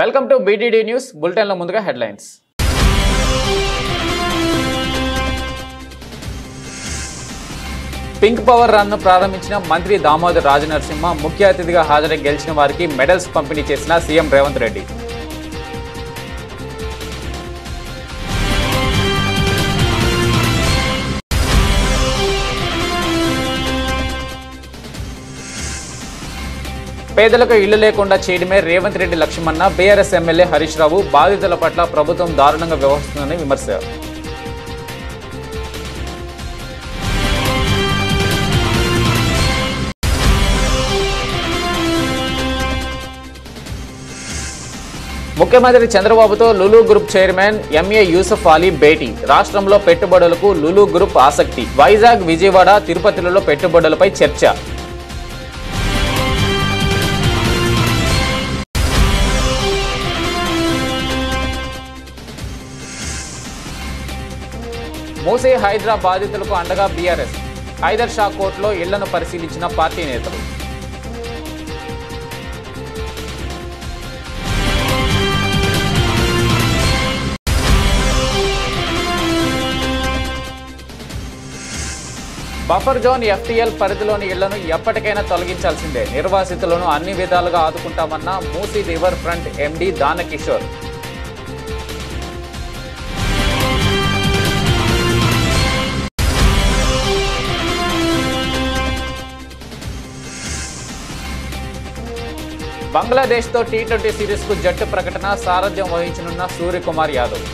Welcome to BDD news bulletin లో ముందుగా headlines. Pink power run ను ప్రారంభించిన మంత్రి దామోదర్ రాజనరసింహ ముఖ్య అతిథిగా హాజరై గెలిచిన వారికి మెడల్స్ పంపిణీ చేసిన సీఎం రేవంత్ రెడ్డి. పేదలకు ఇళ్లు లేకుండా చేయడమే రేవంత్ రెడ్డి లక్ష్యమన్న బీఆర్ఎస్ ఎమ్మెల్యే హరీష్ రావు. బాధితుల పట్ల ప్రభుత్వం దారుణంగా వ్యవహరిస్తుందని విమర్శ. ముఖ్యమంత్రి చంద్రబాబుతో Lulu group chairman M A Yusuf Ali భేటీ. రాష్ట్రంలో పెట్టుబడులకు లులు గ్రూప్ ఆసక్తి. వైజాగ్, విజయవాడ, తిరుపతిలలో పెట్టుబడులపై చర్చ. మూసీ హైడ్రా బాధితులకు అండగా బీఆర్ఎస్. హైదర్ షా కోర్టులో ఇళ్లను పరిశీలించిన పార్టీ నేతలు. బఫర్ జోన్ FTL పరిధిలోని ఇళ్లను ఎప్పటికైనా తొలగించాల్సిందే. నిర్వాసితులను అన్ని విధాలుగా ఆదుకుంటామన్న Musi river front MD Danakishore. బంగ్లాదేశ్తో T20 సిరీస్కు జట్టు ప్రకటన. సారథ్యం వహించనున్న సూర్యకుమార్ యాదవ్.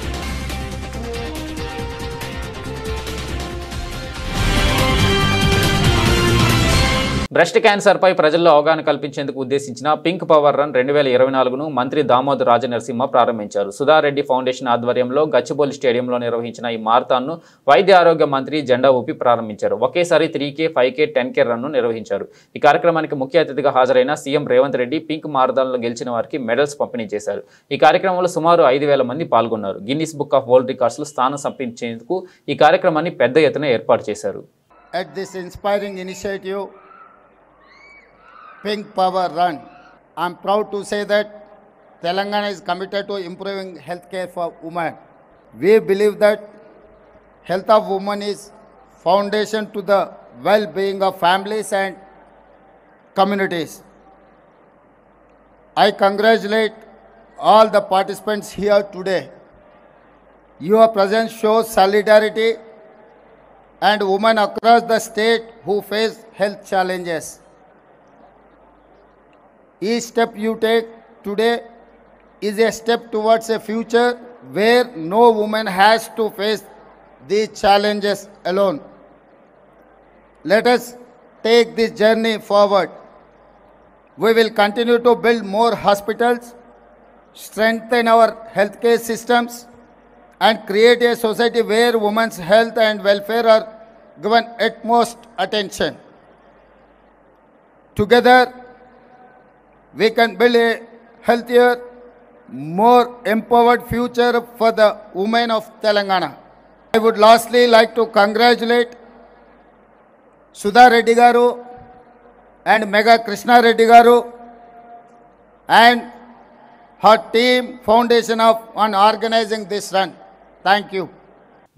బ్రెస్ట్ క్యాన్సర్పై ప్రజల్లో అవగాహన కల్పించేందుకు ఉద్దేశించిన పింక్ పవర్ రన్ 2024ను మంత్రి దామోదర్ రాజనరసింహ ప్రారంభించారు. సుధారెడ్డి ఫౌండేషన్ ఆధ్వర్యంలో గచ్చిబౌలి స్టేడియంలో నిర్వహించిన ఈ మారథాన్ను వైద్య ఆరోగ్య మంత్రి జెండా ఊపి ప్రారంభించారు. ఒకేసారి 3K, 5K, 10K రన్ను నిర్వహించారు. ఈ కార్యక్రమానికి ముఖ్య అతిథిగా హాజరైన సీఎం రేవంత్ రెడ్డి పింక్ మారథాన్లో గెలిచిన వారికి మెడల్స్ పంపిణీ చేశారు. ఈ కార్యక్రమంలో సుమారు 5,000 మంది పాల్గొన్నారు. గిన్నిస్ బుక్ ఆఫ్ వరల్డ్ రికార్డ్స్లో స్థానం సంపాదించేందుకు ఈ కార్యక్రమాన్ని పెద్ద ఎత్తున ఏర్పాటు చేశారు. Pink Power Run. I'm proud to say that Telangana is committed to improving healthcare for women. We believe that health of women is foundation to the well-being of families and communities. I congratulate all the participants here today. Your presence shows solidarity and women across the state who face health challenges. Each step you take today is a step towards a future where no woman has to face these challenges alone. Let us take this journey forward. We will continue to build more hospitals, strengthen our healthcare systems, and create a society where women's health and welfare are given utmost attention. Together, we can build a healthier, more empowered future for the women of Telangana. I would lastly like to congratulate Sudha Reddy Garu and Mega Krishna Reddy Garu and her team foundation on organizing this run. Thank you.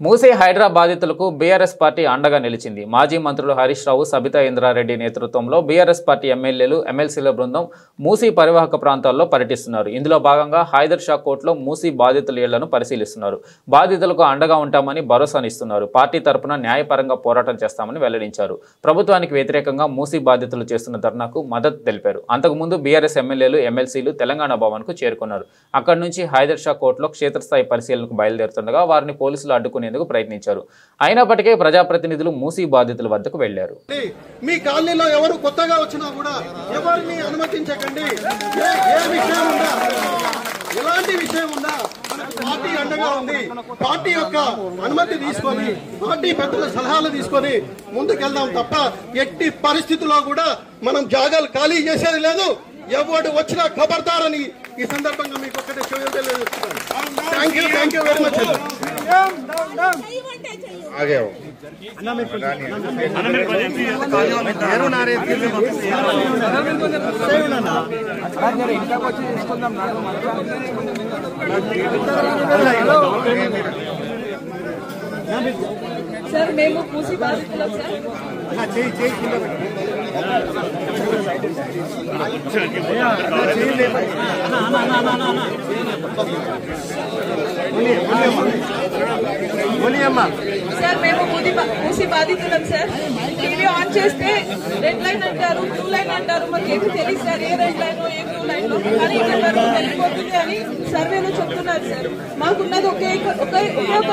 Musi Hydraa బాధితులకు BRS party అండగా నిలిచింది. మాజీ మంత్రులు హరీష్ రావు, సబితా ఇంద్రారెడ్డి నేతృత్వంలో BRS party ఎమ్మెల్యేలు, ఎమ్మెల్సీల బృందం మూసీ పరివాహక ప్రాంతాల్లో పర్యటిస్తున్నారు. ఇందులో భాగంగా హైదర్ షా కోర్టులో మూసీ బాధితుల ఇళ్లను పరిశీలిస్తున్నారు. బాధితులకు అండగా ఉంటామని భరోసానిస్తున్నారు. పార్టీ తరపున న్యాయపరంగా పోరాటం చేస్తామని వెల్లడించారు. ప్రభుత్వానికి వ్యతిరేకంగా మూసీ బాధితులు చేస్తున్న ధర్నాకు మద్దతు తెలిపారు. అంతకుముందు బీఆర్ఎస్ ఎమ్మెల్యేలు, ఎమ్మెల్సీలు తెలంగాణ భవన్కు చేరుకున్నారు. అక్కడి నుంచి హైదర్ షా కోర్టులో క్షేత్రస్థాయి పరిశీలనకు బయలుదేరుతుండగా వారిని పోలీసులు అడ్డుకుని ప్రయత్నించారు. అయినప్పటికీ ప్రజాప్రతినిధులు మూసీ బాధితుల వద్దకు వెళ్లారు. మీ కాలనీలో ఎవరు కొత్తగా వచ్చినా కూడా ఎవరిని అనుమతించకండి. ఎలాంటి విషయం ఉందా పార్టీ అండగా ఉంది. పార్టీ యొక్క అనుమతి తీసుకొని, పార్టీ పెద్దల సలహాలు తీసుకొని ముందుకెళ్దాం తప్ప ఎట్టి పరిస్థితుల్లో కూడా మనం జాగాలు ఖాళీ చేసేది లేదు. ఎవడు వచ్చినా ఖబర్దారని ఈ సందర్భంగా మీకు ఒక్కటే thank you very much. Sir మేము మూసి బాధితులం సార్. సార్ మేము మూసి బాధితులం సార్. టీవీ ఆన్ చేస్తే రెడ్ లైన్ అంటారు, బ్లూ లైన్ అంటారు, మాకేమి తెలియదు సార్ ఏ రెడ్ లైన్ ఏ బ్లూ లైన్ కానీ చెప్పారు వెళ్ళిపోతుంది అని సర్వేలో చెప్తున్నారు సార్. మాకున్నది ఒకే ఒక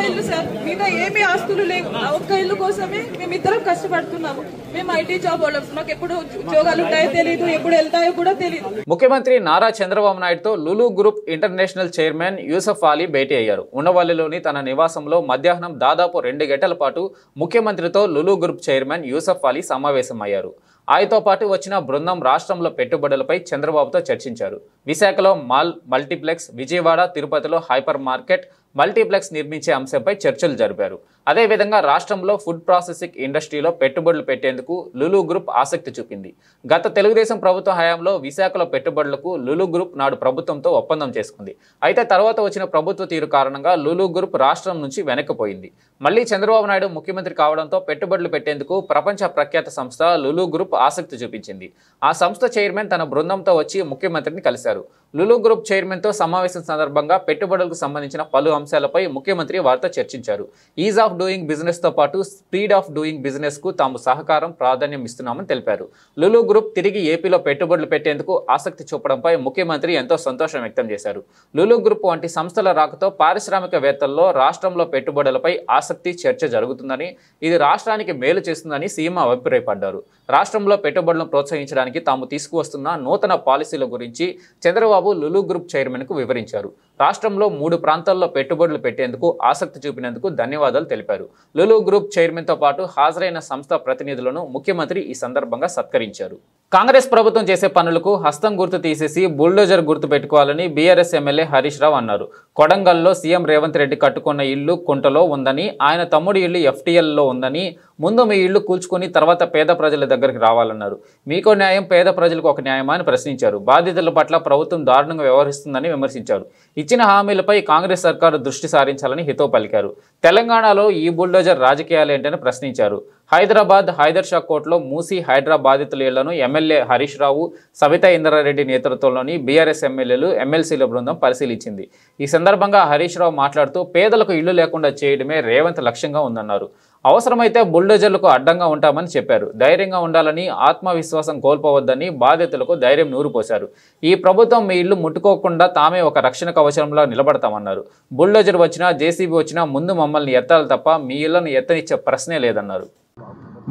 ఇల్లు సార్, మీద ఏమీ ఆస్తులు లేవు. ఒక్క ఇల్లు కోసమే మేమిద్దరం కష్టపడుతున్నాము. మేము ఐటీ జాబ్ వాళ్ళం, మాకు ఎప్పుడు ఉద్యోగాలు ఉంటాయో తెలియదు, ఎప్పుడు వెళ్తాయో కూడా తెలియదు. ముఖ్యమంత్రి నారా చంద్రబాబు నాయుడుతో Lulu group international chairman Yusuf Ali భేటీ అయ్యారు. ఉండవల్లిలోని తన నివాసంలో మధ్యాహ్నం దాదాపు 2 గంటల పాటు ముఖ్యమంత్రితో లులు గ్రూప్ చైర్మన్ యూసఫ్ అలీ సమావేశమయ్యారు. ఆయనతో పాటు వచ్చిన బృందం రాష్ట్రంలో పెట్టుబడులపై చంద్రబాబుతో చర్చించారు. విశాఖలో మాల్ మల్టీప్లెక్స్, విజయవాడ, తిరుపతిలో హైపర్ మార్కెట్ మల్టీప్లెక్స్ నిర్మించే అంశంపై చర్చలు జరిపారు. అదేవిధంగా రాష్ట్రంలో ఫుడ్ ప్రాసెసింగ్ ఇండస్ట్రీలో పెట్టుబడులు పెట్టేందుకు లులు గ్రూప్ ఆసక్తి చూపింది. గత తెలుగుదేశం ప్రభుత్వ హయాంలో విశాఖలో పెట్టుబడులకు లులు గ్రూప్ నాడు ప్రభుత్వంతో ఒప్పందం చేసుకుంది. అయితే తర్వాత వచ్చిన ప్రభుత్వ తీరు కారణంగా లులు గ్రూప్ రాష్ట్రం నుంచి వెనక్కిపోయింది. మళ్లీ చంద్రబాబు నాయుడు ముఖ్యమంత్రి కావడంతో పెట్టుబడులు పెట్టేందుకు ప్రపంచ ప్రఖ్యాత సంస్థ లులు గ్రూప్ ఆసక్తి చూపించింది. ఆ సంస్థ చైర్మన్ తన బృందంతో వచ్చి ముఖ్యమంత్రిని కలిశారు. లులు గ్రూప్ చైర్మన్తో సమావేశం సందర్భంగా పెట్టుబడులకు సంబంధించిన పలు అంశాలపై ముఖ్యమంత్రి వారితో చర్చించారు. ఈజ్ ఆఫ్ డూయింగ్ బిజినెస్ తో పాటు స్పీడ్ ఆఫ్ డూయింగ్ బిజినెస్ కు తాము సహకారం ప్రాధాన్యం ఇస్తున్నామని తెలిపారు. లులు గ్రూప్ తిరిగి ఏపీలో పెట్టుబడులు పెట్టేందుకు ఆసక్తి చూపడంపై ముఖ్యమంత్రి ఎంతో సంతోషం వ్యక్తం చేశారు. లులు గ్రూప్ వంటి సంస్థల రాకతో పారిశ్రామికవేత్తల్లో రాష్ట్రంలో పెట్టుబడులపై ఆసక్తి చర్చ జరుగుతుందని, ఇది రాష్ట్రానికి మేలు చేస్తుందని సీఎం అభిప్రాయపడ్డారు. రాష్ట్రంలో పెట్టుబడులను ప్రోత్సహించడానికి తాము తీసుకువస్తున్న నూతన పాలసీల గురించి చంద్రబాబు లులు గ్రూప్ చైర్మన్ కు వివరించారు. రాష్ట్రంలో 3 ప్రాంతాల్లో పెట్టుబడులు పెట్టేందుకు ఆసక్తి చూపినందుకు ధన్యవాదాలు తెలిపారు. లులు గ్రూప్ చైర్మన్ తో పాటు హాజరైన సంస్థ ప్రతినిధులను ముఖ్యమంత్రి ఈ సందర్భంగా సత్కరించారు. కాంగ్రెస్ ప్రభుత్వం చేసే పనులకు హస్తం గుర్తు తీసేసి బుల్డోజర్ గుర్తు పెట్టుకోవాలని బీఆర్ఎస్ ఎమ్మెల్యే హరీష్ రావు అన్నారు. కొడంగల్లో సీఎం రేవంత్ రెడ్డి కట్టుకున్న ఇల్లు కుంటలో ఉందని, ఆయన తమ్ముడి ఇల్లు FTLలో ఉందని, ముందు మీ ఇల్లు కూల్చుకొని తర్వాత పేద ప్రజల దగ్గరికి రావాలన్నారు. మీకో న్యాయం, పేద ప్రజలకు ఒక న్యాయమా అని ప్రశ్నించారు. బాధితుల పట్ల ప్రభుత్వం దారుణంగా వ్యవహరిస్తుందని విమర్శించారు. ఇచ్చిన హామీలపై కాంగ్రెస్ సర్కారు దృష్టి సారించాలని హితవు పలికారు. తెలంగాణలో ఈ బుల్డోజర్ రాజకీయాలేంటని ప్రశ్నించారు. హైదరాబాద్ హైదర్ షా కోర్టులో మూసి హైడ్రా బాధితుల ఇళ్లను ఎమ్మెల్యే హరీష్ రావు, సబితా ఇంద్రారెడ్డి నేతృత్వంలోని బీఆర్ఎస్ ఎమ్మెల్యేలు, ఎమ్మెల్సీల బృందం పరిశీలించింది. ఈ సందర్భంగా హరీష్ రావు మాట్లాడుతూ పేదలకు ఇళ్లు లేకుండా చేయడమే రేవంత్ లక్ష్యంగా ఉందన్నారు. అవసరమైతే బుల్డోజర్లకు అడ్డంగా ఉంటామని చెప్పారు. ధైర్యంగా ఉండాలని, ఆత్మవిశ్వాసం కోల్పోవద్దని బాధితులకు ధైర్యం నూరుపోశారు. ఈ ప్రభుత్వం మీ ఇల్లు ముట్టుకోకుండా తామే ఒక రక్షణ కవచంలో నిలబడతామన్నారు. బుల్డోజర్ వచ్చినా, జేసీబీ వచ్చినా ముందు మమ్మల్ని ఎత్తాలి తప్ప మీ ఇళ్లను ఎత్తనిచ్చే ప్రశ్నే లేదన్నారు.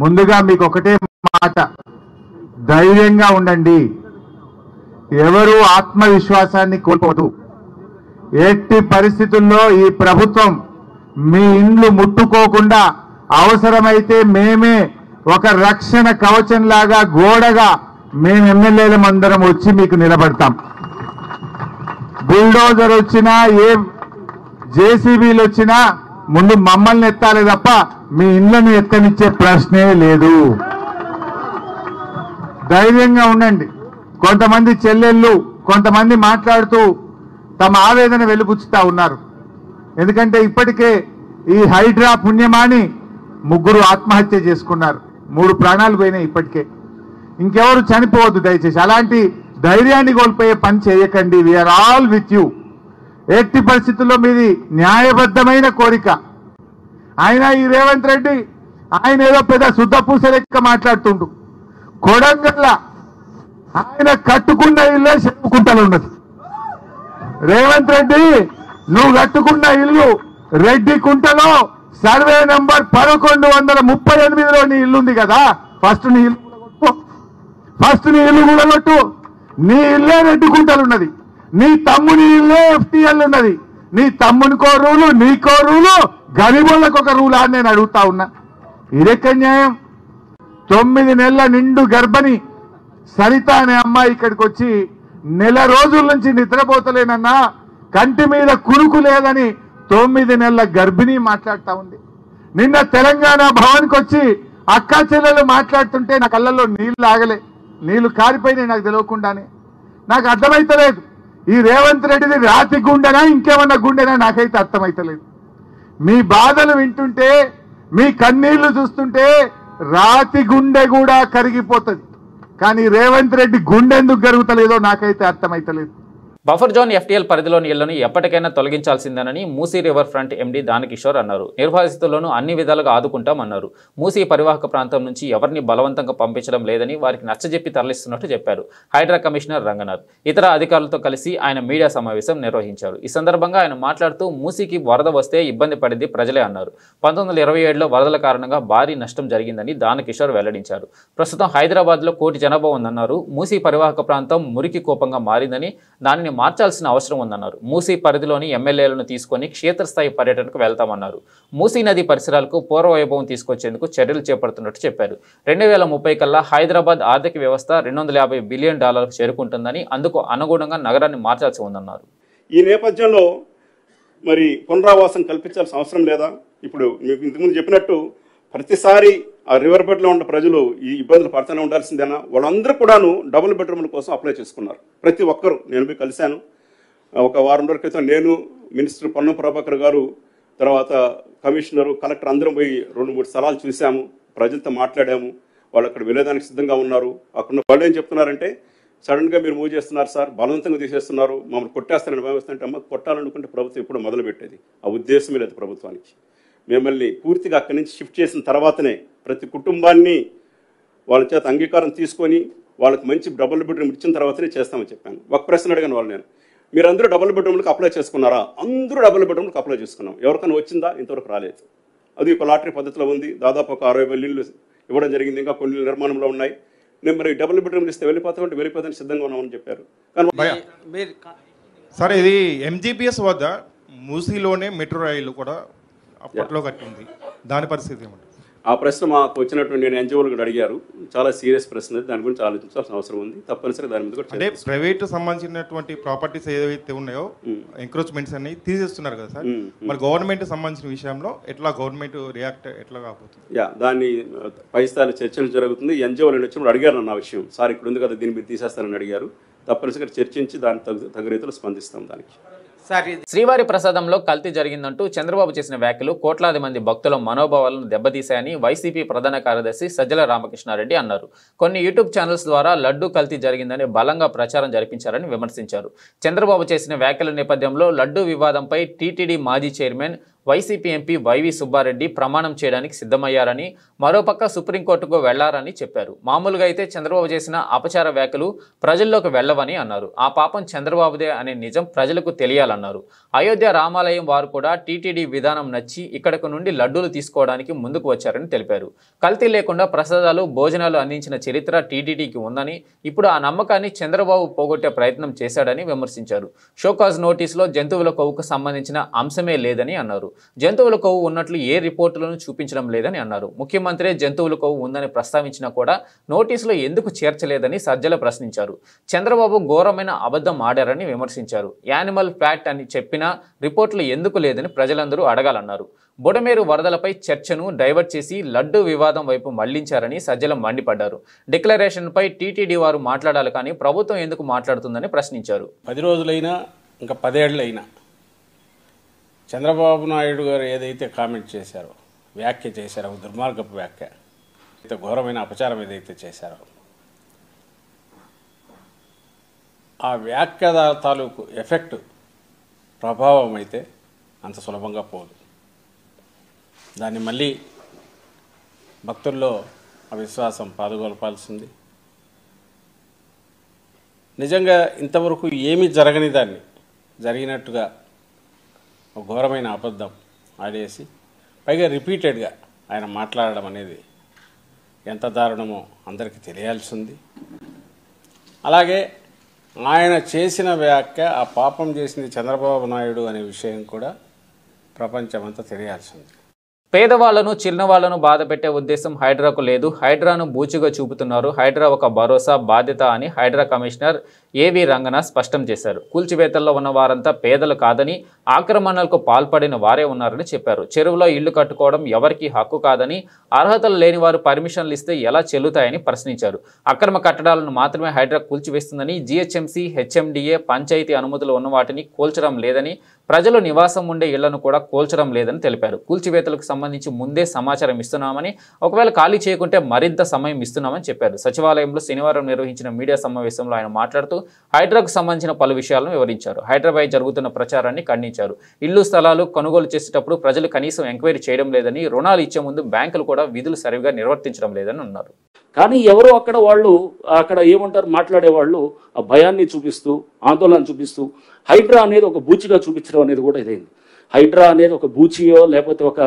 ముందుగా మీకు ఒకటే మాట, ధైర్యంగా ఉండండి. ఎవరు ఆత్మవిశ్వాసాన్ని కోల్పోదు. ఎట్టి పరిస్థితుల్లో ఈ ప్రభుత్వం మీ ఇండ్లు ముట్టుకోకుండా, అవసరమైతే మేమే ఒక రక్షణ కవచంలాగా గోడగా మేము ఎమ్మెల్యేలమందరం వచ్చి మీకు నిలబడతాం. బుల్డోజర్ వచ్చినా, ఏ జేసీబీలు వచ్చినా ముందు మమ్మల్ని ఎత్తాలి తప్ప మీ ఇళ్లను ఎత్తనిచ్చే ప్రశ్నే లేదు. ధైర్యంగా ఉండండి. కొంతమంది చెల్లెళ్ళు కొంతమంది మాట్లాడుతూ తమ ఆవేదన వెలుబుచ్చుతా ఉన్నారు. ఎందుకంటే ఇప్పటికే ఈ హైడ్రా పుణ్యమాని 3 ఆత్మహత్య చేసుకున్నారు. 3 ప్రాణాలు పోయినాయి ఇప్పటికే. ఇంకెవరు చనిపోవద్దు దయచేసి. అలాంటి ధైర్యాన్ని కోల్పోయే పని చేయకండి. We are all with you. ఎట్టి పరిస్థితుల్లో మీది న్యాయబద్ధమైన కోరిక. ఆయన ఈ రేవంత్ రెడ్డి ఆయన ఏదో పెద్ద శుద్ధపూస లెక్క మాట్లాడుతుండు. కొడంగల్ల ఆయన కట్టుకున్న ఇల్లే చెప్పుకుంటూ ఉన్నది. రేవంత్ రెడ్డి నువ్వు కట్టుకున్న ఇల్లు రెడ్డి కుంటలో సర్వే నెంబర్ 1138లో నీ ఇల్లుంది కదా. ఫస్ట్ నీ ఇల్లు కూడగొట్టు. నీ ఇల్లే రెడ్డి కుంటలు ఉన్నది. నీ తమ్ముని ఇల్లే FTL ఉన్నది. నీ తమ్మునికో రూలు, నీకో రూలు, గరీబులకు ఒక రూలా అని నేను అడుగుతా ఉన్నా. ఇదెక్క న్యాయం? 9 నెలల నిండు గర్భిణి సరిత అనే అమ్మాయి ఇక్కడికి వచ్చి 9 రోజుల నుంచి నిద్రపోతలేనన్నా, కంటి మీద కురుకు లేదని 9 నెలల గర్భిణి మాట్లాడుతా ఉంది. నిన్న తెలంగాణ భవన్కి వచ్చి అక్కా చెల్లెలు మాట్లాడుతుంటే నా కళ్ళల్లో నీళ్లు ఆగలే, నీళ్లు కారిపోయినాయి నాకు తెలియకుండానే. నాకు అర్థమైతలేదు ఈ రేవంత్ రెడ్డిది రాతి గుండెనా ఇంకేమన్నా గుండెనా నాకైతే అర్థమైతలేదు. మీ బాధలు వింటుంటే, మీ కన్నీళ్లు చూస్తుంటే రాతి గుండె కూడా కరిగిపోతుంది. కానీ రేవంత్ రెడ్డి గుండె ఎందుకు కరుగుతలేదో నాకైతే అర్థమైతలేదు. బఫర్ జోన్ ఎఫ్టీఎల్ పరిధిలోని ఇళ్లను ఎప్పటికైనా తొలగించాల్సిందేనని Musi river front MD Danakishore అన్నారు. నిర్వాసితులను అన్ని విధాలుగా ఆదుకుంటామన్నారు. మూసీ పరివాహక ప్రాంతం నుంచి ఎవరిని బలవంతంగా పంపించడం లేదని, వారికి నచ్చజెప్పి తరలిస్తున్నట్టు చెప్పారు. హైడ్రా కమిషనర్ రంగనాథ్ ఇతర అధికారులతో కలిసి ఆయన మీడియా సమావేశం నిర్వహించారు. ఈ సందర్భంగా ఆయన మాట్లాడుతూ మూసీకి వరద వస్తే ఇబ్బంది పడింది ప్రజలే అన్నారు. 1927లో వరదల కారణంగా భారీ నష్టం జరిగిందని దానకిషోర్ వెల్లడించారు. ప్రస్తుతం హైదరాబాద్లో 1 కోటి జనాభా ఉందన్నారు. మూసీ పరివాహక ప్రాంతం మురికి కూపంగా మారిందని, దానిని మార్చాల్సిన అవసరం ఉందన్నారు. మూసీ పరిధిలోని ఎమ్మెల్యేలను తీసుకొని క్షేత్రస్థాయి పర్యటనకు వెళ్తామన్నారు. మూసీ నది పరిసరాలకు పూర్వవైభవం తీసుకొచ్చేందుకు చర్యలు చేపడుతున్నట్టు చెప్పారు. 2030 కల్లా హైదరాబాద్ ఆర్థిక వ్యవస్థ $250 బిలియన్ చేరుకుంటుందని, అందుకు అనుగుణంగా నగరాన్ని మార్చాల్సి ఉందన్నారు. ఈ నేపథ్యంలో మరి పునరావాసం కల్పించాల్సిన అవసరం లేదా? ఇప్పుడు మీకు ఇంతకుముందు చెప్పినట్టు ప్రతిసారి ఆ రివర్ బెడ్లో ఉన్న ప్రజలు ఈ ఇబ్బందులు పడుతూనే ఉండాల్సిందేనా? వాళ్ళందరూ కూడాను డబుల్ బెడ్రూమ్ల కోసం అప్లై చేసుకున్నారు. ప్రతి ఒక్కరు. నేను పోయి కలిశాను. ఒక వారం రోజుల క్రితం నేను, మినిస్టర్ పొన్నం ప్రభాకర్ గారు, తర్వాత కమిషనరు, కలెక్టర్ అందరం పోయి 2-3 స్థలాలు చూసాము. ప్రజలతో మాట్లాడాము. వాళ్ళు అక్కడ వెళ్ళేదానికి సిద్ధంగా ఉన్నారు. అక్కడ వాళ్ళు ఏం చెప్తున్నారంటే, సడన్గా మీరు మూవ్ చేస్తున్నారు సార్, బలవంతంగా తీసేస్తున్నారు, మమ్మల్ని కొట్టేస్తారని భావిస్తుంటే, అమ్మ కొట్టాలనుకుంటే ప్రభుత్వం ఎప్పుడు మొదలు పెట్టేది. ఆ ఉద్దేశమే లేదు ప్రభుత్వానికి. మిమ్మల్ని పూర్తిగా అక్కడి నుంచి షిఫ్ట్ చేసిన తర్వాతనే ప్రతి కుటుంబాన్ని వాళ్ళ చేత అంగీకారం తీసుకొని వాళ్ళకి మంచి డబుల్ బెడ్రూమ్ ఇచ్చిన తర్వాతనే చేస్తామని చెప్పాను. ఒక ప్రశ్న అడిగాను వాళ్ళు, నేను మీరందరూ డబుల్ బెడ్రూమ్లకు అప్లై చేసుకున్నారా? అందరూ డబుల్ బెడ్రూమ్లకు అప్లై చేసుకున్నాం. ఎవరికైనా వచ్చిందా? ఇంతవరకు రాలేదు. అది ఒక లాటరీ పద్ధతిలో ఉంది. దాదాపు ఒక 60,000 ఇళ్ళు ఇవ్వడం జరిగింది. ఇంకా కొన్ని నిర్మాణంలో ఉన్నాయి. నేను మరి డబుల్ బెడ్రూమ్లు ఇస్తే వెళ్ళిపోతామని సిద్ధంగా ఉన్నామని చెప్పారు. కానీ సరే, ఇది ఎంజీబీఎస్ వద్ద మూసీలోనే మెట్రో రైలు కూడా అప్పట్లో కట్టింది, దాని పరిస్థితి ఏమంటారు? ఆ ప్రశ్న మాకు వచ్చినటువంటి నేను ఎన్జిఓలు కూడా అడిగారు. చాలా సీరియస్ ప్రశ్న, దాని గురించి ఆలోచించాల్సిన అవసరం ఉంది. తప్పనిసరిగా దాని మీద కూడా అంటే ప్రైవేట్ సంబంధించినటువంటి ప్రాపర్టీస్ ఏదైతే ఉన్నాయో ఎంక్రోచ్మెంట్స్ అన్ని తీసేస్తున్నారు కదా సార్, మరి గవర్నమెంట్ సంబంధించిన విషయంలో ఎట్లా గవర్నమెంట్ రియాక్ట్ ఎట్లా కాబోతుంది? దాన్ని పై స్థాయి చర్చలు జరుగుతుంది. ఎన్జిఓలు వచ్చినప్పుడు అడిగారు నా విషయం, సార్ ఇక్కడ ఉంది కదా దీన్ని మీరు తీసేస్తారని అడిగారు. తప్పనిసరిగా చర్చించి దాని తగు రీతిలో స్పందిస్తాం. దానికి శ్రీవారి ప్రసాదంలో కల్తీ జరిగిందంటూ చంద్రబాబు చేసిన వ్యాఖ్యలు కోట్లాది మంది భక్తుల మనోభావాలను దెబ్బతీశాయని వైసీపీ ప్రధాన కార్యదర్శి సజ్జల రామకృష్ణారెడ్డి అన్నారు. కొన్ని యూట్యూబ్ ఛానల్స్ ద్వారా లడ్డూ కల్తీ జరిగిందని బలంగా ప్రచారం జరిపించారని విమర్శించారు. చంద్రబాబు చేసిన వ్యాఖ్యల నేపథ్యంలో లడ్డూ వివాదంపై టీటీడీ మాజీ చైర్మన్ వైసీపీ ఎంపీ వైవి సుబ్బారెడ్డి ప్రమాణం చేయడానికి సిద్ధమయ్యారని, మరోపక్క సుప్రీంకోర్టుకు వెళ్లారని చెప్పారు. మామూలుగా అయితే చంద్రబాబు చేసిన అపచార వ్యాఖ్యలు ప్రజల్లోకి వెళ్లవని అన్నారు. ఆ పాపం చంద్రబాబుదే అనే నిజం ప్రజలకు తెలియాలన్నారు. అయోధ్య రామాలయం వారు కూడా టీటీడీ విధానం నచ్చి ఇక్కడకు నుండి లడ్డూలు తీసుకోవడానికి ముందుకు వచ్చారని తెలిపారు. కల్తీ లేకుండా ప్రసాదాలు, భోజనాలు అందించిన చరిత్ర టీటీడీకి ఉందని, ఇప్పుడు ఆ నమ్మకాన్ని చంద్రబాబు పోగొట్టే ప్రయత్నం చేశాడని విమర్శించారు. షోకాజ్ నోటీసులో జంతువుల కొవ్వుకు సంబంధించిన అంశమే లేదని అన్నారు. జంతువుల కొవ్వు ఉన్నట్లు ఏ రిపోర్టులను చూపించడం లేదని అన్నారు. ముఖ్యమంత్రి జంతువుల కొవ్వు ఉందని ప్రస్తావించినా కూడా నోటీసులో ఎందుకు చేర్చలేదని సజ్జల ప్రశ్నించారు. చంద్రబాబు ఘోరమైన అబద్ధం ఆడారని విమర్శించారు. యానిమల్ ఫ్యాక్ట్ అని చెప్పినా రిపోర్టులు ఎందుకు లేదని ప్రజలందరూ అడగాలన్నారు. బుడమేరు వరదలపై చర్చను డైవర్ట్ చేసి లడ్డూ వివాదం వైపు మళ్లించారని సజ్జల మండిపడ్డారు. డిక్లరేషన్పై టీటీడీ వారు మాట్లాడాలి కానీ ప్రభుత్వం ఎందుకు మాట్లాడుతుందని ప్రశ్నించారు. 10 రోజులైనా ఇంకా 10 ఏళ్ళైనా చంద్రబాబు నాయుడు గారు ఏదైతే కామెంట్ చేశారో, వ్యాఖ్య చేశారో, దుర్మార్గపు వ్యాఖ్య, ఘోరమైన అపచారం ఏదైతే చేశారో, ఆ వ్యాఖ్య తాలూకు ఎఫెక్ట్, ప్రభావం అయితే అంత సులభంగా పోదు. దాన్ని మళ్ళీ భక్తుల్లో ఆ విశ్వాసం పాదుగొల్పాల్సింది. నిజంగా ఇంతవరకు ఏమీ జరగని దాన్ని జరిగినట్టుగా ఒక ఘోరమైన అబద్ధం ఆడేసి పైగా రిపీటెడ్గా ఆయన మాట్లాడడం అనేది ఎంత దారుణమో అందరికీ తెలియాల్సి ఉంది. అలాగే ఆయన చేసిన వ్యాఖ్య, ఆ పాపం చేసింది చంద్రబాబు నాయుడు అనే విషయం కూడా ప్రపంచమంతా తెలియాల్సి ఉంది. పేదవాళ్లను చిన్నవాళ్లను బాధ పెట్టే ఉద్దేశం హైడ్రాకు లేదు. హైడ్రాను బూచిగా చూపుతున్నారు. హైడ్రా ఒక భరోసా, బాధ్యత అని హైడ్రా కమిషనర్ ఏవి రంగనాథ్ స్పష్టం చేశారు. కూల్చివేతల్లో ఉన్న వారంతా పేదలు కాదని, ఆక్రమణలకు పాల్పడిన వారే ఉన్నారని చెప్పారు. చెరువులో ఇళ్లు కట్టుకోవడం ఎవరికీ హక్కు కాదని, అర్హతలు లేని వారు పర్మిషన్లు ఇస్తే ఎలా చెల్లుతాయని ప్రశ్నించారు. అక్రమ కట్టడాలను మాత్రమే హైడ్రా కూల్చివేస్తుందని, జీహెచ్ఎంసీ, హెచ్ఎండిఏ, పంచాయతీ అనుమతులు ఉన్న వాటిని కూల్చడం లేదని, ప్రజలు నివాసం ఉండే ఇళ్లను కూడా కూల్చడం లేదని తెలిపారు. కూల్చివేతలకు సంబంధించి ముందే సమాచారం ఇస్తున్నామని, ఒకవేళ ఖాళీ చేయకుంటే మరింత సమయం ఇస్తున్నామని చెప్పారు. సచివాలయంలో శనివారం నిర్వహించిన మీడియా సమావేశంలో ఆయన మాట్లాడుతూ హైడ్రాకు సంబంధించిన పలు విషయాలను వివరించారు. హైడ్రాపై జరుగుతున్న ప్రచారాన్ని ఖండించారు. ఇల్లు స్థలాలు కొనుగోలు చేసేటప్పుడు ప్రజలు కనీసం ఎంక్వైరీ చేయడం లేదని, రుణాలు ఇచ్చే ముందు బ్యాంకులు కూడా విధులు సరిగ్గా నిర్వర్తించడం లేదని అన్నారు. కానీ ఎవరో అక్కడ ఏమంటారు మాట్లాడే వాళ్ళు ఆ భయాన్ని చూపిస్తూ, ఆందోళన చూపిస్తూ హైడ్రా అనేది ఒక బూచిగా చూపించడం అనేది కూడా ఇదైంది. హైడ్రా అనేది ఒక బూచియో లేకపోతే ఒక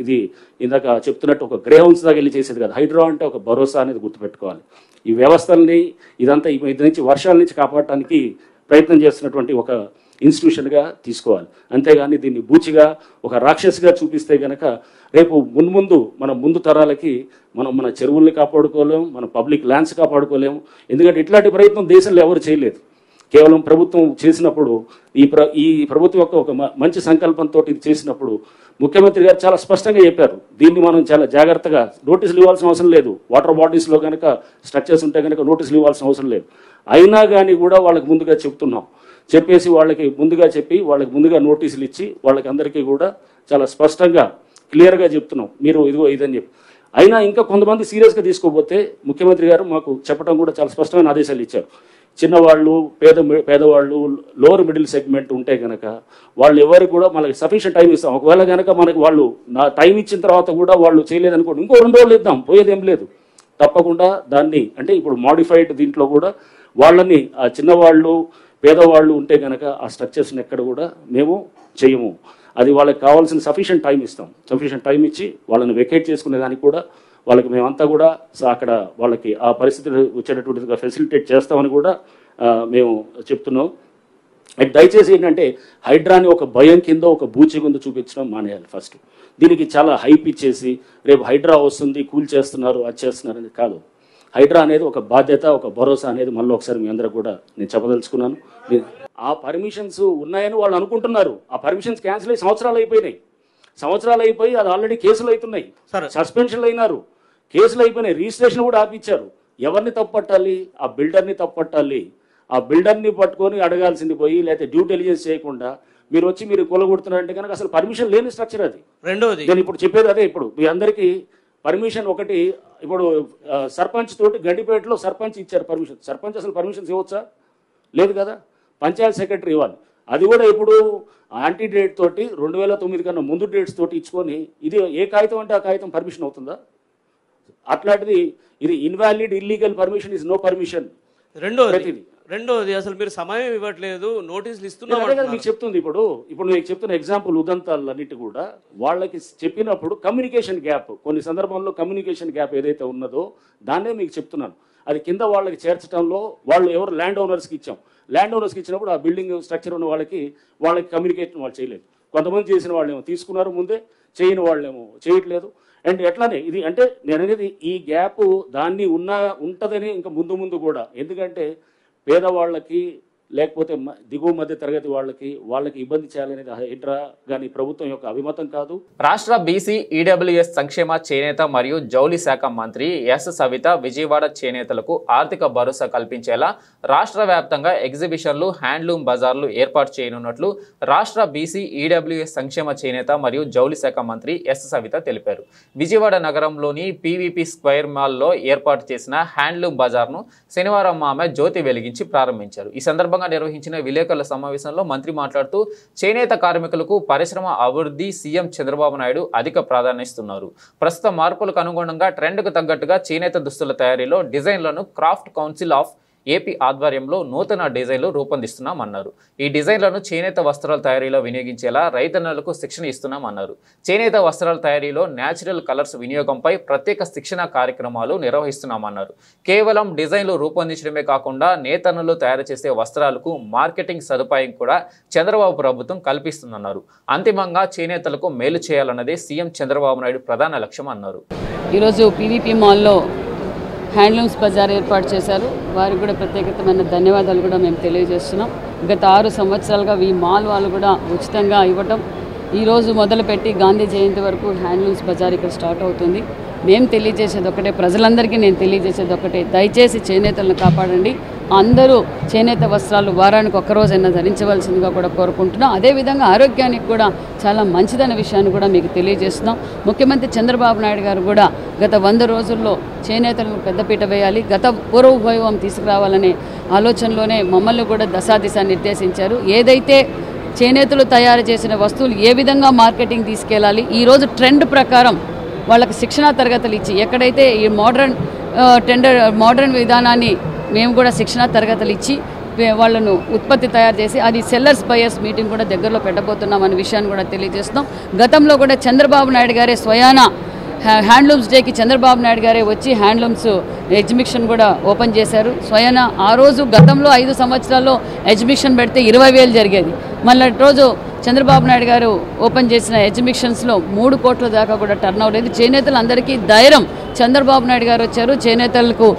ఇది ఇందాక చెప్తున్నట్టు ఒక గ్రే హౌన్స్ దాకా వెళ్ళి చేసేది కాదు. హైడ్రా అంటే ఒక భరోసా అనేది గుర్తుపెట్టుకోవాలి. ఈ వ్యవస్థల్ని ఇదంతా ఇది నుంచి వర్షాల నుంచి కాపాడటానికి ప్రయత్నం చేస్తున్నటువంటి ఒక ఇన్స్టిట్యూషన్గా తీసుకోవాలి. అంతేగాని దీన్ని బూచిగా ఒక రాక్షసిగా చూపిస్తే గనక రేపు ముందు తరాలకి మన చెరువుల్ని కాపాడుకోలేము, మన పబ్లిక్ ల్యాండ్స్ కాపాడుకోలేము. ఎందుకంటే ఇట్లాంటి ప్రయత్నం దేశంలో ఎవరు చేయలేదు. కేవలం ప్రభుత్వం చేసినప్పుడు ఈ ప్రభుత్వం యొక్క ఒక మంచి సంకల్పంతో ఇది చేసినప్పుడు ముఖ్యమంత్రి గారు చాలా స్పష్టంగా చెప్పారు. దీన్ని మనం చాలా జాగ్రత్తగా నోటీసులు ఇవ్వాల్సిన అవసరం లేదు. వాటర్ బాడీస్లో కనుక స్ట్రక్చర్స్ ఉంటే కనుక నోటీసులు ఇవ్వాల్సిన అవసరం లేదు. అయినా కానీ కూడా వాళ్ళకి ముందుగా చెప్తున్నాం. చెప్పేసి వాళ్ళకి ముందుగా నోటీసులు ఇచ్చి వాళ్ళకి అందరికీ కూడా చాలా స్పష్టంగా క్లియర్గా చెప్తున్నాం, మీరు ఇదిగో ఇదని చెప్పి. అయినా ఇంకా కొంతమంది సీరియస్గా తీసుకోకపోతే ముఖ్యమంత్రి గారు మాకు చెప్పడం కూడా చాలా స్పష్టమైన ఆదేశాలు ఇచ్చారు. చిన్నవాళ్ళు, పేదవాళ్ళు, లోవర్ మిడిల్ సెగ్మెంట్ ఉంటే కనుక వాళ్ళు ఎవరికి కూడా మనకి సఫిషియెంట్ టైం ఇస్తాం. ఒకవేళ కనుక మనకి వాళ్ళు టైం ఇచ్చిన తర్వాత కూడా వాళ్ళు చేయలేదనుకోండి, ఇంకో 2 రోజులు ఇద్దాం, పోయేదేం లేదు. తప్పకుండా దాన్ని అంటే ఇప్పుడు మాడిఫైడ్ దీంట్లో కూడా వాళ్ళని ఆ చిన్నవాళ్ళు, పేదవాళ్ళు ఉంటే కనుక ఆ స్ట్రక్చర్స్ని ఎక్కడ కూడా మేము చేయము. అది వాళ్ళకి కావాల్సిన సఫిషియెంట్ టైం ఇస్తాం. సఫిషియెంట్ టైం ఇచ్చి వాళ్ళని వెకేట్ చేసుకునే దానికి కూడా వాళ్ళకి మేమంతా కూడా అక్కడ వాళ్ళకి ఆ పరిస్థితులు వచ్చేటటువంటిదిగా ఫెసిలిటేట్ చేస్తామని కూడా మేము చెప్తున్నాం. దయచేసి ఏంటంటే హైడ్రాని ఒక భయం కింద, ఒక బూచి కింద చూపించడం మానేయాలి. ఫస్ట్ దీనికి చాలా హైప్ ఇచ్చేసి రేపు హైడ్రా వస్తుంది, కూల్ చేస్తున్నారు, అది చేస్తున్నారు అనేది కాదు. హైడ్రా అనేది ఒక బాధ్యత, ఒక భరోసా అనేది మళ్ళీ ఒకసారి మీ అందరూ కూడా నేను చెప్పదలుచుకున్నాను. ఆ పర్మిషన్స్ ఉన్నాయని వాళ్ళు అనుకుంటున్నారు. ఆ పర్మిషన్స్ క్యాన్సిల్ అయ్యి సంవత్సరాలు అయిపోయి అది ఆల్రెడీ కేసులు అవుతున్నాయి, సస్పెన్షన్లు అయినారు, కేసులు అయిపోయినాయి, రిజిస్ట్రేషన్ కూడా ఆపిచ్చారు. ఎవరిని తప్పట్టాలి? ఆ బిల్డర్ని తప్పట్టాలి. ఆ బిల్డర్ని పట్టుకొని అడగాల్సింది పోయి, లేకపోతే డ్యూ డెలిజెన్స్ చేయకుండా మీరు కొలగొడుతున్నారంటే కనుక అసలు పర్మిషన్ లేని స్ట్రక్చర్ అది. రెండోది నేను ఇప్పుడు చెప్పేది అదే. ఇప్పుడు మీ అందరికీ పర్మిషన్ ఒకటి, ఇప్పుడు సర్పంచ్ తోటి గండిపేటలో సర్పంచ్ ఇచ్చారు పర్మిషన్. సర్పంచ్ అసలు పర్మిషన్స్ ఇవ్వచ్చా? లేదు కదా. పంచాయత్ సెక్రటరీ ఇవ్వాలి. అది కూడా ఇప్పుడు యాంటీ డేట్ తోటి 2009 కన్నా ముందు డేట్స్ తోటి ఇచ్చుకొని ఇది ఏ కాగితం అంటే ఆ కాగితం పర్మిషన్ అవుతుందా? అట్లాంటిది ఇది invalid, illegal permission is no permission. రెండోది అసలు మీరు సమయం ఇవ్వట్లేదు, నోటీసులు ఇస్తున్నారు. మీకు చెప్తుంది ఇప్పుడు మీకు చెప్తున్న ఎగ్జాంపుల్ ఉదంతాలన్నిటి కూడా వాళ్ళకి చెప్పినప్పుడు కమ్యూనికేషన్ గ్యాప్, కొన్ని సందర్భంలో కమ్యూనికేషన్ గ్యాప్ ఏదైతే ఉన్నదో దాన్నే మీకు చెప్తున్నాను. అది కింద వాళ్ళకి చేర్చడంలో వాళ్ళు ఎవరు ల్యాండ్ ఓనర్స్కి ఇచ్చాం. ల్యాండ్ ఓనర్స్కి ఇచ్చినప్పుడు ఆ బిల్డింగ్ స్ట్రక్చర్ ఉన్న వాళ్ళకి కమ్యూనికేషన్ వాళ్ళు చేయలేదు. కొంతమంది చేసిన వాళ్ళేమో తీసుకున్నారు ముందే, చేయని వాళ్ళేమో చేయట్లేదు. అండ్ ఎట్లానే ఇది అంటే నేను అనేది ఈ గ్యాప్ దాన్ని ఉంటుందని ఇంకా ముందు కూడా. ఎందుకంటే పేదవాళ్ళకి లేకపోతే దిగువ మధ్య తరగతి వాళ్ళకి ఇబ్బంది చేయాలనేది హైడ్రా కానీ ప్రభుత్వం యొక్క అభిమతం కాదు. రాష్ట్ర బీసీ ఈడబ్ల్యూఎస్ సంక్షేమ చేనేత మరియు జౌళి శాఖ మంత్రి ఎస్ సవిత విజయవాడ చేనేతలకు ఆర్థిక భరోసా కల్పించేలా రాష్ట్ర వ్యాప్తంగా ఎగ్జిబిషన్లు, హ్యాండ్లూమ్ బజార్లు ఏర్పాటు చేయనున్నట్లు రాష్ట్ర బీసీ ఈడబ్ల్యూఎస్ సంక్షేమ చేనేత మరియు జౌళి శాఖ మంత్రి ఎస్ సవిత తెలిపారు. విజయవాడ నగరంలోని పీవీపీ స్క్వేర్ మాల్లో ఏర్పాటు చేసిన హ్యాండ్లూమ్ బజార్ను శనివారం ఆమె జ్యోతి వెలిగించి ప్రారంభించారు. ఈ సందర్భంగా నిర్వహించిన విలేకరుల సమావేశంలో మంత్రి మాట్లాడుతూ చేనేత కార్మికులకు పరిశ్రమ అభివృద్ధి సీఎం చంద్రబాబు నాయుడు అధిక ప్రాధాన్యమిస్తున్నారు. ప్రస్తుత మార్పులకు అనుగుణంగా ట్రెండ్కు తగ్గట్టుగా చేనేత దుస్తుల తయారీలో డిజైన్లను క్రాఫ్ట్ కౌన్సిల్ ఆఫ్ ఏపీ ఆధ్వర్యంలో నూతన డిజైన్లు రూపొందిస్తున్నామన్నారు. ఈ డిజైన్లను చేనేత వస్త్రాల తయారీలో వినియోగించేలా రైతన్నలకు శిక్షణ ఇస్తున్నామన్నారు. చేనేత వస్త్రాల తయారీలో న్యాచురల్ కలర్స్ వినియోగంపై ప్రత్యేక శిక్షణ కార్యక్రమాలు నిర్వహిస్తున్నామన్నారు. కేవలం డిజైన్లు రూపొందించడమే కాకుండా నేతన్నలు తయారు చేసే వస్త్రాలకు మార్కెటింగ్ సదుపాయం కూడా చంద్రబాబు ప్రభుత్వం కల్పిస్తుందన్నారు. అంతిమంగా చేనేతలకు మేలు చేయాలన్నదే సీఎం చంద్రబాబు నాయుడు ప్రధాన లక్ష్యం అన్నారు. ఈరోజు పీవీపీ మాల్లో హ్యాండ్లూమ్స్ బజార్ ఏర్పాటు చేశారు. వారికి కూడా ప్రత్యేకమైన ధన్యవాదాలు కూడా మేము తెలియజేస్తున్నాం. గత 6 సంవత్సరాలుగా ఈ మాల్ వాళ్ళు కూడా ఉచితంగా ఇవ్వటం, ఈరోజు మొదలుపెట్టి గాంధీ జయంతి వరకు హ్యాండ్లూమ్స్ బజార్ ఇక్కడ స్టార్ట్ అవుతుంది. మేము తెలియజేసేది ఒకటే, ప్రజలందరికీ నేను తెలియజేసేది ఒకటే, దయచేసి చేనేతలను కాపాడండి. అందరూ చేనేత వస్త్రాలు వారానికి ఒక్కరోజైనా ధరించవలసిందిగా కూడా కోరుకుంటున్నాం. అదేవిధంగా ఆరోగ్యానికి కూడా చాలా మంచిదన్న విషయాన్ని కూడా మీకు తెలియజేస్తున్నాం. ముఖ్యమంత్రి చంద్రబాబు నాయుడు గారు కూడా గత 100 రోజుల్లో చేనేతలకు పెద్దపీట వేయాలి, గత పూర్వవైభవం తీసుకురావాలనే ఆలోచనలోనే మమ్మల్ని కూడా దశాదిశ నిర్దేశించారు. ఏదైతే చేనేతలు తయారు చేసిన వస్తువులు ఏ విధంగా మార్కెటింగ్ తీసుకెళ్ళాలి, ఈరోజు ట్రెండ్ ప్రకారం వాళ్ళకి శిక్షణా తరగతులు ఇచ్చి, ఎక్కడైతే ఈ మోడర్న్ విధానాన్ని మేము కూడా శిక్షణా తరగతులు ఇచ్చి వాళ్ళను ఉత్పత్తి తయారు చేసి అది సెల్లర్స్ బయర్స్ మీటింగ్ కూడా దగ్గరలో పెట్టబోతున్నాం అనే విషయాన్ని కూడా తెలియజేస్తున్నాం. గతంలో కూడా చంద్రబాబు నాయుడు గారే స్వయాన హ్యాండ్లూమ్స్ డేకి చంద్రబాబు నాయుడు గారే వచ్చి హ్యాండ్లూమ్స్ ఎగ్జిబిషన్ కూడా ఓపెన్ చేశారు. స్వయాన ఆ రోజు గతంలో 5 సంవత్సరాల్లో ఎగ్జిబిషన్ పెడితే 20,000 జరిగేది. మళ్ళీ రోజు చంద్రబాబు నాయుడు గారు ఓపెన్ చేసిన ఎగ్జిబిషన్స్లో 3 కోట్ల దాకా కూడా టర్న్ అవ్వలేదు. చేనేతలు అందరికీ ధైర్యం, చంద్రబాబు నాయుడు గారు వచ్చారు, చేనేతలకు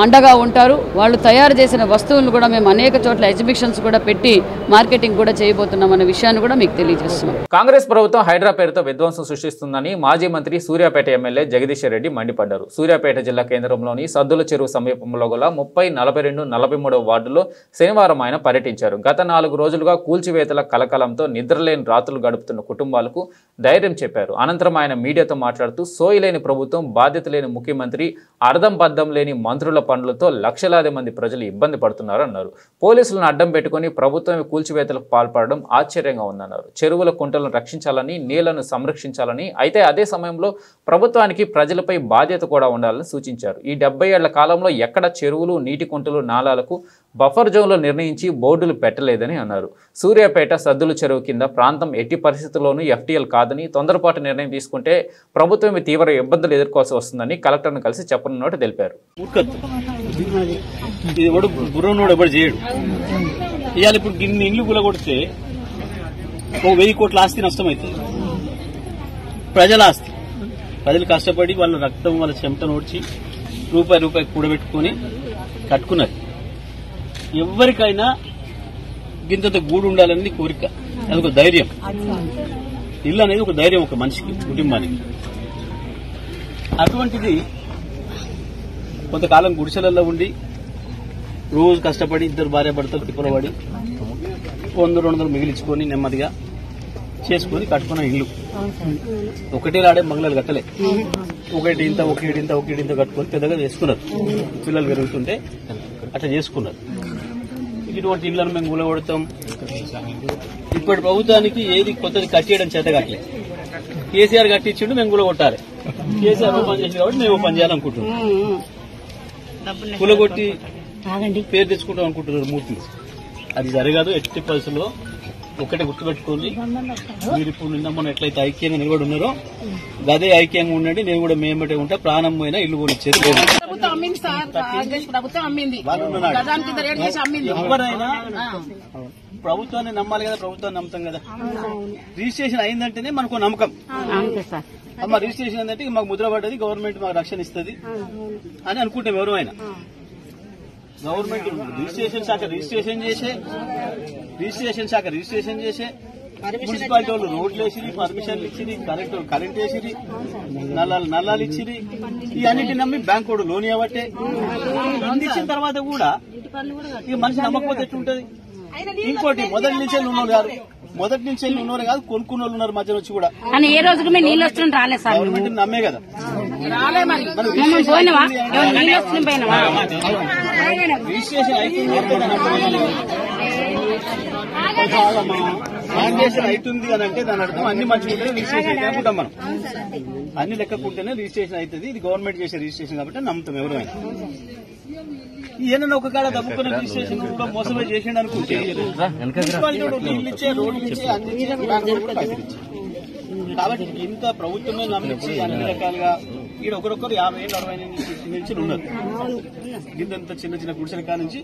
అండగా ఉంటారు. వాళ్ళు తయారు చేసిన వస్తువులను కూడా మేము అనేక చోట్ల ఎగ్జిబిషన్స్ కూడా పెట్టి మార్కెటింగ్ కూడా చేయబోతున్నాం అనే విషయాన్ని కూడా మీకు తెలియజేస్తున్నాం. కాంగ్రెస్ ప్రభుత్వం హైడ్రా పేరుతో విధ్వంసం సృష్టిస్తుందని మాజీ మంత్రి సూర్యాపేట ఎమ్మెల్యే జగదీశ్వర్ రెడ్డి మండిపడ్డారు. సూర్యాపేట జిల్లా కేంద్రంలోని సద్దుల చెరువు సమీపంలో గల 30, 42, 43 వార్డుల్లో శనివారం ఆయన పర్యటించారు. గత 4 రోజులుగా కూల్చివేతల కలకలంతో నిద్రలేని రాత్రులు గడుపుతున్న కుటుంబాలకు ధైర్యం చెప్పారు. అనంతరం ఆయన మీడియాతో మాట్లాడుతూ సోయిలేని ప్రభుత్వం, బాధ్యత లేని ముఖ్యమంత్రి, అర్థం పద్దం లేని మంత్రుల పనులతో లక్షలాది మంది ప్రజలు ఇబ్బంది పడుతున్నారన్నారు. పోలీసులను అడ్డం పెట్టుకుని ప్రభుత్వం కూల్చివేతలకు పాల్పడడం ఆశ్చర్యంగా ఉందన్నారు. చెరువుల కుంటలను రక్షించాలని, నీళ్లను సంరక్షించాలని, అయితే అదే సమయంలో ప్రభుత్వానికి ప్రజలపై బాధ్యత కూడా ఉండాలని సూచించారు. ఈ 70 ఏళ్ల కాలంలో ఎక్కడ చెరువులు, నీటి కుంటలు, నాలాలకు బఫర్ జోన్లు నిర్ణయించి బోర్డులు పెట్టలేదని అన్నారు. సూర్యాపేట సద్దుల చెరువు కింద ప్రాంతం ఎట్టి పరిస్థితుల్లోనూ FTL కాదని, తొందరపాటు నిర్ణయం తీసుకుంటే ప్రభుత్వం తీవ్ర ఇబ్బందులు ఎదుర్కోవాల్సి వస్తుందని కలెక్టర్ను కలిసి చెప్పనున్నట్టు తెలిపారు. ఇవాళ ఇప్పుడు ఇన్ని ఇండ్లు కూలగొడితే 1000 కోట్ల ఆస్తి నష్టం అవుతుంది. ప్రజల ఆస్తి, ప్రజలు కష్టపడి వాళ్ళ రక్తం, వాళ్ళ చెమటను ఓడ్చి రూపాయి కూడబెట్టుకుని కట్టుకున్నారు. ఎవరికైనా గింతంత గూడు ఉండాలని కోరిక, అదొక ధైర్యం. ఇల్లు అనేది ఒక ధైర్యం ఒక మనిషికి, కుటుంబానికి. అటువంటిది కొంతకాలం గుడిసెలలో ఉండి రోజు కష్టపడి 2 భార్యాభర్తలు తిప్పలబడి 100-200 మిగిలించుకొని నెమ్మదిగా చేసుకుని కట్టుకున్న ఇల్లు. ఒకటే రాడే బంగ్లాలు కట్టలే, ఒకటి ఇంత కట్టుకొని పెద్దగా చేసుకున్నారు. పిల్లలు పెరుగుతుంటే అట్లా చేసుకున్నారు. ఇటువంటి ఇళ్లను మేము కూలగొడతాం. ఇప్పటి ప్రభుత్వానికి ఏది కొత్తది కట్టేయడం చేత కట్టలే. కేసీఆర్ కట్టించిండు, మేము కూలగొట్టాలి. కేసీఆర్ పని చేసింది కాబట్టి మేము పని చేయాలనుకుంటున్నాం. కూలగొట్టి పేరు తెచ్చుకుంటాం అనుకుంటున్నారు మూర్తిని. అది జరగదు ఎట్టి పరిస్థితుల్లో. ఒక్కటే గుర్తుపెట్టుకోండి, మీరు ఇప్పుడు నిన్న మనం ఎట్లయితే ఐక్యంగా నిలబడి ఉన్నారో అదే ఐక్యంగా ఉండండి. నేను కూడా మేంబటే ఉంటా. ప్రాణం పోయినా ఇల్లు కొనిచ్చేది లేదు. ఎవరైనా ప్రభుత్వాన్ని నమ్మాలి కదా, ప్రభుత్వాన్ని నమ్ముతాం కదా. రిజిస్ట్రేషన్ అయిందంటేనే మనకు నమ్మకం. అమ్మ రిజిస్ట్రేషన్ ఏంటంటే మాకు ముద్ర పడ్డది, గవర్నమెంట్ మాకు రక్షణ ఇస్తుంది అని అనుకుంటాం. ఎవరైనా గవర్నమెంట్ రిజిస్ట్రేషన్ శాఖ రిజిస్ట్రేషన్ చేసే మున్సిపాలిటీ వాళ్ళు రోడ్లు వేసిరి, పర్మిషన్లు ఇచ్చిరి, కరెంట్ వేసిరి, నల్లాలు ఇచ్చిరి. ఈ అన్నింటిని నమ్మి బ్యాంక్ కూడా లోన్ ఇవ్వబట్టే ఇచ్చిన తర్వాత కూడా ఇక మనిషి నమ్మకపోతే ఎట్లుంటది. ఇంకోటి మొదటి నుంచి ఉన్నోరు కాదు, కొనుక్కున్న వాళ్ళు ఉన్నారు మధ్యలో వచ్చి కూడా. ఏ రోజు నీళ్ళు వస్తుంది రాలేదు సార్, గవర్నమెంట్ నమ్మే కదా. రిజిస్ట్రేషన్ అవుతుంది అని అంటే దాని అర్థం అన్ని మంచిగా ఉంటే రిజిస్ట్రేషన్ అయితే అనుకుంటాం. మనం అన్ని లెక్కకుంటేనే రిజిస్ట్రేషన్ అవుతుంది. ఇది గవర్నమెంట్ చేసే రిజిస్ట్రేషన్ కాబట్టి నమ్ముతాం ఎవరైనా. ఏదైనా ఒక కాడ దమ్ముకున్న రిజిస్ట్రేషన్ కూడా మోసమే చేసిండు అనుకుంటే మున్సిపాలిటీ నీళ్ళు ఇచ్చే రోడ్లు ఇచ్చే అన్ని కూడా కల్పించి కాబట్టి ఇంత ప్రభుత్వమే నమ్మించి అన్ని రకాలుగా ఈడ ఒకరొకరు 50 60 నుంచి ఉన్నారు ఇంత చిన్న చిన్న గుడిసెల కాడ నుంచి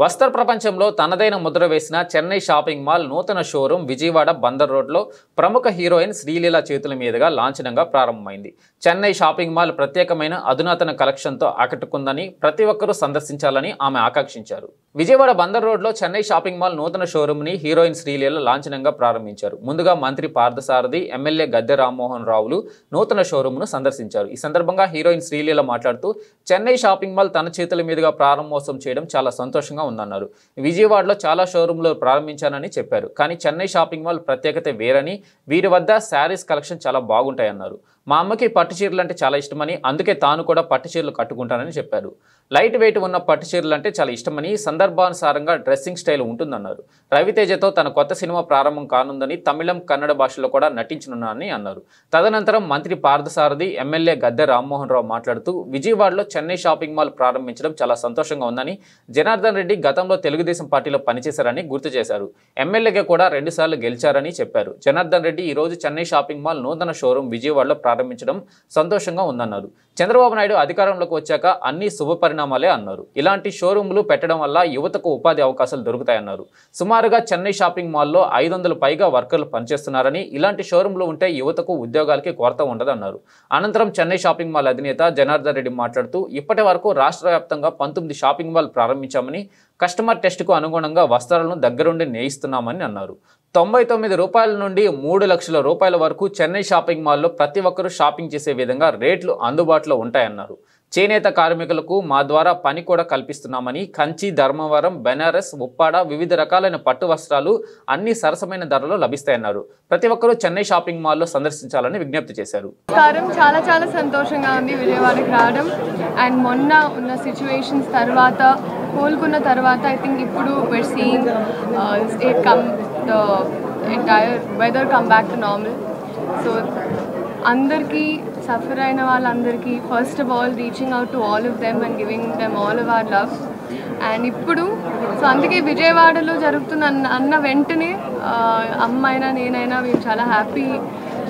వస్త్ర ప్రపంచంలో తనదైన ముద్ర వేసిన చెన్నై షాపింగ్ మాల్ నూతన షోరూం విజయవాడ బందర్ రోడ్లో ప్రముఖ హీరోయిన్ శ్రీలీల చేతుల మీదుగా లాంఛనంగా ప్రారంభమైంది. చెన్నై షాపింగ్ మాల్ ప్రత్యేకమైన అధునాతన కలెక్షన్తో ఆకట్టుకుందని ప్రతి ఒక్కరూ సందర్శించాలని ఆమె ఆకాంక్షించారు. విజయవాడ బందర్ రోడ్లో చెన్నై షాపింగ్ మాల్ నూతన షోరూంని హీరోయిన్ శ్రీలీల లాంఛనంగా ప్రారంభించారు. ముందుగా మంత్రి పార్థసారథి, ఎమ్మెల్యే గద్దె రామ్మోహన్ రావులు నూతన షోరూంను సందర్శించారు. ఈ సందర్భంగా హీరోయిన్ శ్రీలీల మాట్లాడుతూ చెన్నై షాపింగ్ మాల్ తన చేతుల మీదుగా ప్రారంభోత్సవం చేయడం చాలా సంతోషంగా ఉందన్నారు. విజయవాడలో చాలా షోరూంలు ప్రారంభించానని చెప్పారు. కానీ చెన్నై షాపింగ్ మాల్ ప్రత్యేకత వేరని, వీరి వద్ద శారీస్ కలెక్షన్ చాలా బాగుంటాయన్నారు. మా అమ్మకి పట్టు చీరలు అంటే చాలా ఇష్టమని, అందుకే తాను కూడా పట్టు చీరలు కట్టుకుంటానని చెప్పారు. లైట్ వెయిట్ ఉన్న పట్టు చీరలు అంటే చాలా ఇష్టమని, సందర్భానుసారంగా డ్రెస్సింగ్ స్టైల్ ఉంటుందన్నారు. రవితేజతో తన కొత్త సినిమా ప్రారంభం కానుందని, తమిళం, కన్నడ భాషలో కూడా నటించనున్నానని అన్నారు. తదనంతరం మంత్రి పార్థసారథి, ఎమ్మెల్యే గద్దె రామ్మోహన్ రావు మాట్లాడుతూ విజయవాడలో చెన్నై షాపింగ్ మాల్ ప్రారంభించడం చాలా సంతోషంగా ఉందని, జనార్దన్ రెడ్డి గతంలో తెలుగుదేశం పార్టీలో పనిచేశారని గుర్తు చేశారు. ఎమ్మెల్యేగా కూడా 2 సార్లు గెలిచారని చెప్పారు. జనార్దన్ రెడ్డి ఈ రోజు చెన్నై షాపింగ్ మాల్ నూతన షోరూం విజయవాడలో ప్రారంభించడం సంతోషంగా ఉందన్నారు. చంద్రబాబు నాయుడు అధికారంలోకి వచ్చాక అన్ని శుభ పరిణామాలే అన్నారు. ఇలాంటి షోరూంలు పెట్టడం వల్ల యువతకు ఉపాధి అవకాశాలు దొరుకుతాయన్నారు. సుమారుగా చెన్నై షాపింగ్ మాల్లో 500 పైగా వర్కర్లు పనిచేస్తున్నారని, ఇలాంటి షోరూంలు ఉంటే యువతకు ఉద్యోగాలకి కొరత ఉండదన్నారు. అనంతరం చెన్నై షాపింగ్ మాల్ అధినేత జనార్దన్ రెడ్డి మాట్లాడుతూ ఇప్పటి వరకు రాష్ట్ర వ్యాప్తంగా 19 షాపింగ్ మాల్ ప్రారంభించామని, కస్టమర్ టెస్ట్కు అనుగుణంగా వస్త్రాలను దగ్గరుండి నేయిస్తున్నామని అన్నారు. 99 రూపాయల నుండి 3 లక్షల రూపాయల వరకు చెన్నై షాపింగ్ మాల్లో ప్రతి ఒక్కరూ షాపింగ్ చేసే విధంగా రేట్లు అందుబాటులో ఉంటాయన్నారు. చేనేత కార్మికులకు మా ద్వారా పని కూడా కల్పిస్తున్నామని, కంచి, ధర్మవరం, బెనారస్, ఉప్పాడ వివిధ రకాలైన పట్టు వస్త్రాలు అన్ని సరసమైన ధరలో లభిస్తాయన్నారు. ప్రతి ఒక్కరూ చెన్నై షాపింగ్ మాల్లో సందర్శించాలని విజ్ఞప్తి చేశారు. చాలా చాలా సంతోషంగా ఉంది విజయవాడకి రావడం. అండ్ మొన్న ఉన్న సిచ్యువేషన్స్ తర్వాత, కోలుకున్న తర్వాత, ఐ థింక్ ఇప్పుడు we're seeing the entire weather come back to normal. So అందరికీ, సఫర్ అయిన వాళ్ళందరికీ first of all reaching out to all of them and giving them all of our love. And ఇప్పుడు so అందుకే విజయవాడలో జరుగుతున్న అన్న వెంటనే అమ్మైనా నేనైనా మేము చాలా హ్యాపీ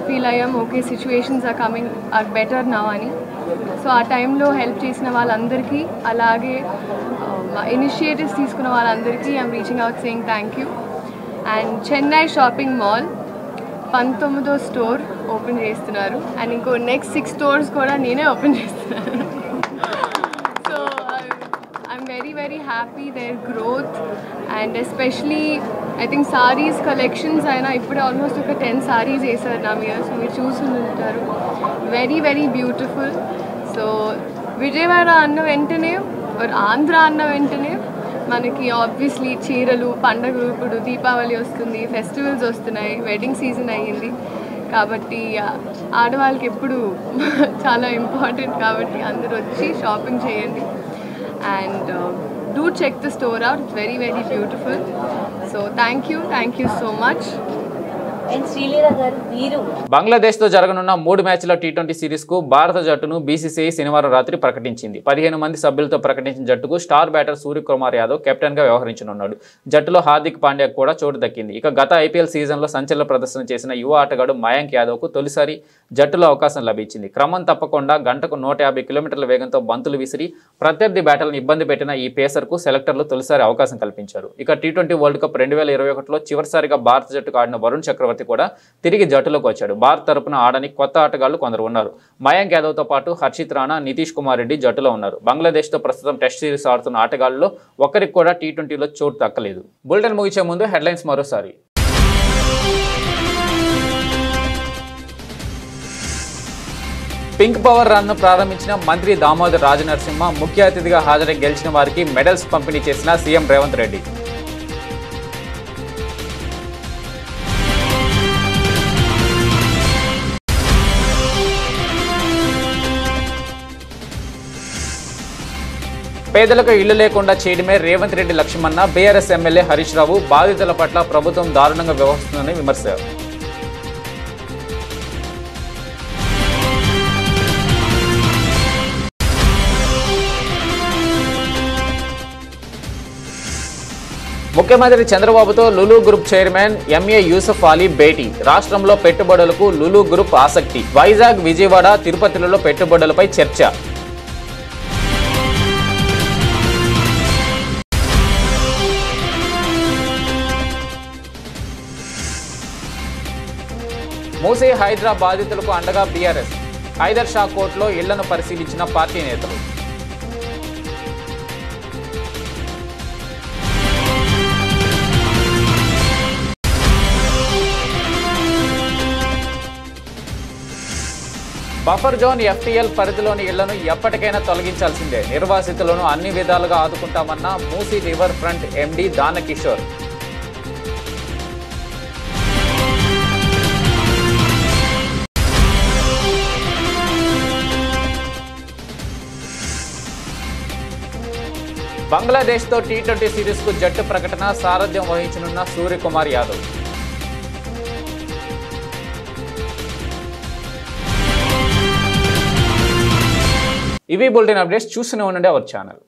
ఫీల్ అయ్యాం. Okay, situations are better now అని. సో ఆ టైంలో హెల్ప్ చేసిన వాళ్ళందరికీ, అలాగే ఇనిషియేటివ్స్ తీసుకున్న వాళ్ళందరికీ I'm reaching out saying thank you. And Chennai shopping mall 19వ స్టోర్ ఓపెన్ చేస్తున్నారు. అండ్ ఇంకో నెక్స్ట్ 6 స్టోర్స్ కూడా నేనే ఓపెన్ చేస్తున్నాను. So I'm very happy their growth. And especially I think saris collections అయినా ఇప్పుడే ఆల్మోస్ట్ ఒక 10 సారీస్ వేసారు నా మీద. సో మీరు చూస్తుంటారు, వెరీ బ్యూటిఫుల్. సో విజయవాడ అన్న వెంటనే, ఆంధ్ర అన్న వెంటనే మనకి ఆబ్వియస్లీ చీరలు, పండగలు, ఇప్పుడు దీపావళి వస్తుంది, ఫెస్టివల్స్ వస్తున్నాయి, వెడ్డింగ్ సీజన్ అయ్యింది కాబట్టి ఆడవాళ్ళకి ఎప్పుడు చాలా ఇంపార్టెంట్. కాబట్టి అందరూ వచ్చి షాపింగ్ చేయండి. And do check the store out, it's very beautiful. So thank you so much. బంగ్లాదేశ్తో జరగనున్న 3 మ్యాచ్ల టీ20 సిరీస్కు భారత జట్టును బీసీసీఐ శనివారం రాత్రి ప్రకటించింది. 15 మంది సభ్యులతో ప్రకటించిన జట్టుకు స్టార్ బ్యాటర్ సూర్యకుమార్ యాదవ్ కెప్టెన్గా వ్యవహరించనున్నాడు. జట్టులో హార్దిక్ పాండ్యా కూడా చోటు దక్కింది. ఇక గత ఐపీఎల్ సీజన్లో సంచలన ప్రదర్శన చేసిన యువ ఆటగాడు మయాంక్ యాదవ్కు తొలిసారి జట్టులో అవకాశం లభించింది. క్రమం తప్పకుండా గంటకు 150 కిలోమీటర్ల వేగంతో బంతులు విసిరి ప్రత్యర్థి బ్యాటర్లను ఇబ్బంది పెట్టిన ఈ పేసర్కు సెలెక్టర్లు తొలిసారి అవకాశం కల్పించారు. ఇక టీ20 వరల్డ్ కప్ 2021లో చివరిసారిగా భారత జట్టుకు ఆడిన వరుణ్ చక్రవర్తి కూడా తిరిగి జట్టులోకి వచ్చాడు. భారత్ తరపున ఆడని కొత్త ఆటగాళ్లు కొందరు ఉన్నారు. మయాంక్ యాదవ్తో పాటు హర్షిత్ రాణా, నితీష్ కుమార్ రెడ్డి జట్టులో ఉన్నారు. బంగ్లాదేశ్తో ప్రస్తుతం టెస్ట్ సిరీస్ ఆడుతున్న ఆటగాళ్లలో ఒకరికి కూడా టీ20లో చోటు దక్కలేదు. బులెటిన్ ముగించే ముందు హెడ్లైన్స్ మరోసారి. పింక్ పవర్ రన్ ప్రారంభించిన మంత్రి దామోదర్ రాజనరసింహ ముఖ్య అతిథిగా హాజరై గెలిచిన వారికి మెడల్స్ పంపిణీ చేసిన సీఎం రేవంత్ రెడ్డి. పేదలకు ఇళ్లు లేకుండా చేయడమే రేవంత్ రెడ్డి లక్ష్యమన్న బీఆర్ఎస్ ఎమ్మెల్యే హరీష్ రావు. బాధితుల పట్ల ప్రభుత్వం దారుణంగా వ్యవహరిస్తుందని విమర్శ. ముఖ్యమంత్రి చంద్రబాబుతో Lulu group chairman MA Yusuf Ali భేటీ. రాష్ట్రంలో పెట్టుబడులకు లులు గ్రూప్ ఆసక్తి. వైజాగ్, విజయవాడ, తిరుపతిలలో పెట్టుబడులపై చర్చ. మూసీ హైడ్రా బాధితులకు అండగా బీఆర్ఎస్. హైదర్ షా కోర్టులో ఇళ్లను పరిశీలించిన పార్టీ నేతలు. బఫర్ జోన్ ఎఫ్టీఎల్ పరిధిలోని ఇళ్లను ఎప్పటికైనా తొలగించాల్సిందే. నిర్వాసితులను అన్ని విధాలుగా ఆదుకుంటామన్న Musi river front MD Danakishore. బంగ్లాదేశ్తో టీ20 సిరీస్కు జట్టు ప్రకటన. సారథ్యం వహించనున్న సూర్యకుమార్ యాదవ్. ఇవి బులెటిన్ అప్డేట్స్. చూస్తూనే ఉండండి అవర్ ఛానల్.